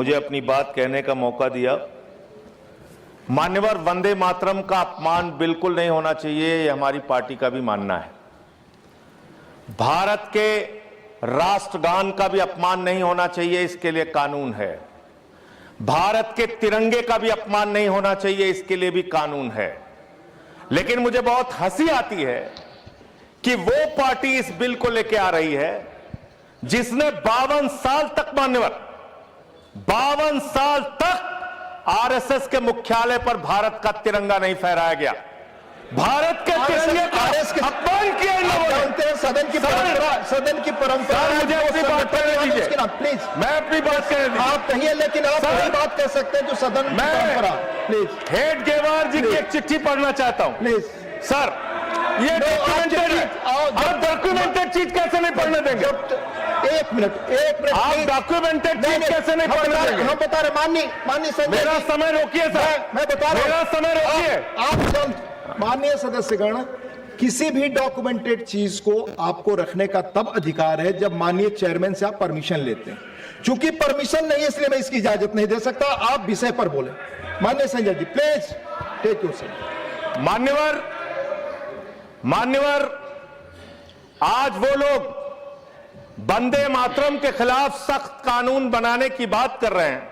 मुझे अपनी बात कहने का मौका दिया। मान्यवर, वंदे मातरम का अपमान बिल्कुल नहीं होना चाहिए, ये हमारी पार्टी का भी मानना है। भारत के राष्ट्रगान का भी अपमान नहीं होना चाहिए, इसके लिए कानून है। भारत के तिरंगे का भी अपमान नहीं होना चाहिए, इसके लिए भी कानून है। लेकिन मुझे बहुत हंसी आती है कि वो पार्टी इस बिल को लेकर आ रही है जिसने 52 साल तक, मान्यवर 52 साल तक आरएसएस के मुख्यालय पर भारत का तिरंगा नहीं फहराया गया। भारत के तिरंगे का अपमान किया इन लोगों ने। सदन की परंपरा मुझे अपनी बात करने दीजिए, प्लीज। मैं अपनी बात करने दीजिए। आप कहिए, लेकिन आप वही बात कर सकते हैं जो सदन की परंपरा। प्लीज, हेडगेवार जी की एक चिट्ठी पढ़ना चाहता हूं। प्लीज सर, ये डॉक्यूमेंटेड चीज कैसे नहीं पढ़ने देंगे? एक मिनट आप डॉक्यूमेंटेड चीज कैसे नहीं पढ़ने देंगे? हम बता रहे, माननीय संजय, मेरा समय रोकिए सर, मैं बता रहा हूं, मेरा समय रोकिए। आप माननीय सदस्यगण, किसी भी डॉक्यूमेंटेड चीज को आपको रखने का तब अधिकार है जब माननीय चेयरमैन से आप परमिशन लेते हैं। चूंकि परमिशन नहीं है, इसलिए मैं इसकी इजाजत नहीं दे सकता। आप विषय पर बोले। माननीय Sanjay ji, please take your seat. मान्यवर, आज वो लोग वंदे मातरम के खिलाफ सख्त कानून बनाने की बात कर रहे हैं।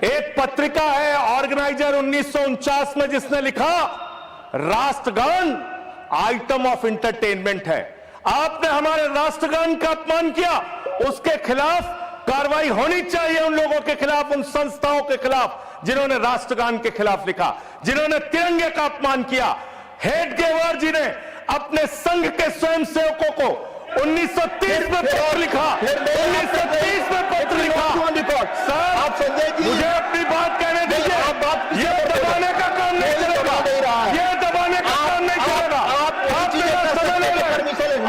एक पत्रिका है ऑर्गेनाइजर 1949 में, जिसने लिखा राष्ट्रगान आइटम ऑफ एंटरटेनमेंट है। आपने हमारे राष्ट्रगान का अपमान किया, उसके खिलाफ कार्रवाई होनी चाहिए। उन लोगों के खिलाफ, उन संस्थाओं के खिलाफ जिन्होंने राष्ट्रगान के खिलाफ लिखा, जिन्होंने तिरंगे का अपमान किया। हेडगेवार जी ने अपने संघ के स्वयंसेवकों को 1930 में पत्र लिखा, 1930 में पत्र लिखा। सर, आप संजय जी, मुझे अपनी बात कहने दीजिए। ये दबाने का काम नहीं चलेगा, ये दबाने का काम नहीं चलेगा। आप मेरा समय ले रहे हैं,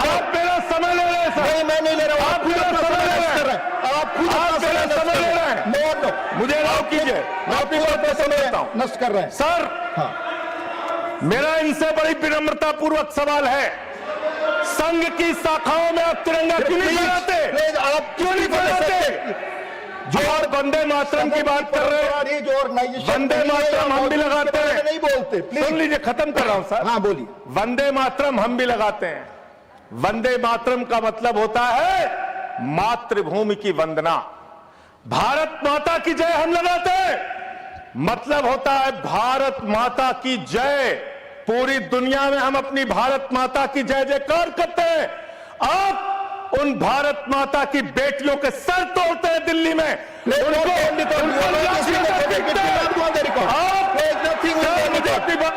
आप मेरा समय ले रहे हैं सर। मैं नहीं ले रहा हूं, आप मेरा समय ले रहे हैं, आप खुद मेरा समय ले रहे हैं। मुझे अलाउ कीजिए, मैं अपनी बात पर समय लेता हूं। नष्ट कर रहे हैं सर, मेरा इनसे बड़ी विनम्रता पूर्वक सवाल है, संघ की शाखाओं में आप तिरंगा क्यों नहीं फहराते? आप क्यों नहीं फहराते? जो और वंदे मातरम की बात कर रहे हैं, जो ऑर्गेनाइजेशन वंदे मातरम हम भी लगाते हैं। नहीं बोलते, सुन लीजिए, खत्म कर रहा हूं सर। हाँ बोलिए। वंदे मातरम हम भी लगाते हैं। वंदे मातरम का मतलब होता है मातृभूमि की वंदना। भारत माता की जय हम लगाते हैं, मतलब होता है भारत माता की जय। पूरी दुनिया में हम अपनी भारत माता की जय जयकार करते हैं। आप उन भारत माता की बेटियों के सर तोड़ते हैं दिल्ली में,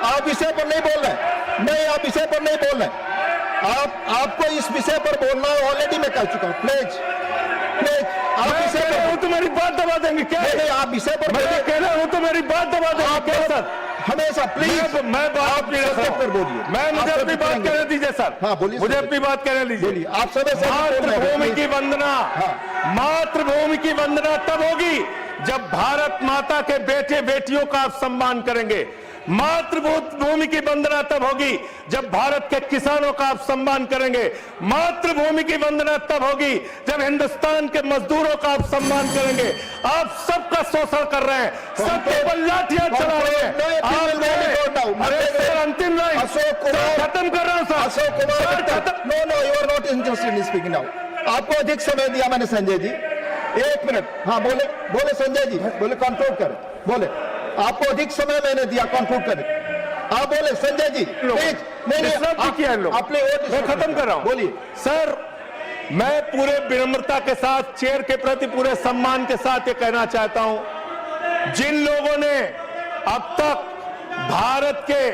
आप विषय पर नहीं बोल रहे, नहीं, आप विषय पर नहीं बोल रहे। आपको इस विषय पर बोलना ऑलरेडी मैं कह चुका हूं। प्लीज आप विषय पर हूं तो मेरी बात दबा देंगे क्या? नहीं, आप विषय पर मैं कह रहा हूं तो मेरी बात दबा देंगे क्या सर? हमेशा प्लीज मैं बात पर बोलिए। मुझे अपनी बात कहने दीजिए सर। हाँ बोलिए, मुझे अपनी बात कहने दीजिए। आप सदस्य, मातृभूमि की वंदना, मातृभूमि की वंदना तब होगी जब भारत माता के बेटे बेटियों का आप सम्मान करेंगे। मातृभूमि की वंदना तब होगी जब भारत के किसानों का आप सम्मान करेंगे। मातृभूमि की वंदना तब होगी जब हिंदुस्तान के मजदूरों का आप सम्मान करेंगे। आप सबका शोषण कर रहे हैं, सबके ऊपर लाठियां चला रहे हैं। अरे सर, अंतिम लाइन खत्म कर रहा हूं sir. Ashok Kumar, no you are not interested in speaking now. आपको अधिक समय दिया मैंने संजय जी, 1 मिनट। हाँ बोले संजय जी, बोले कंक्लूड करें, बोले। आपको अधिक समय मैंने दिया, कंक्लूड करें। आप बोले संजय जी, प्लीज। नहीं, अपने मैं खत्म कर रहा हूं। बोलिए सर। मैं पूरे विनम्रता के साथ, चेयर के प्रति पूरे सम्मान के साथ ये कहना चाहता हूं, जिन लोगों ने अब तक भारत के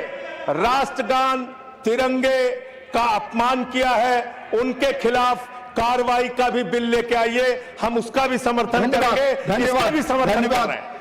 राष्ट्रगान तिरंगे का अपमान किया है, उनके खिलाफ कार्रवाई का भी बिल लेके आइए। हम उसका भी समर्थन करेंगे, इसका भी समर्थन कर रहे हैं।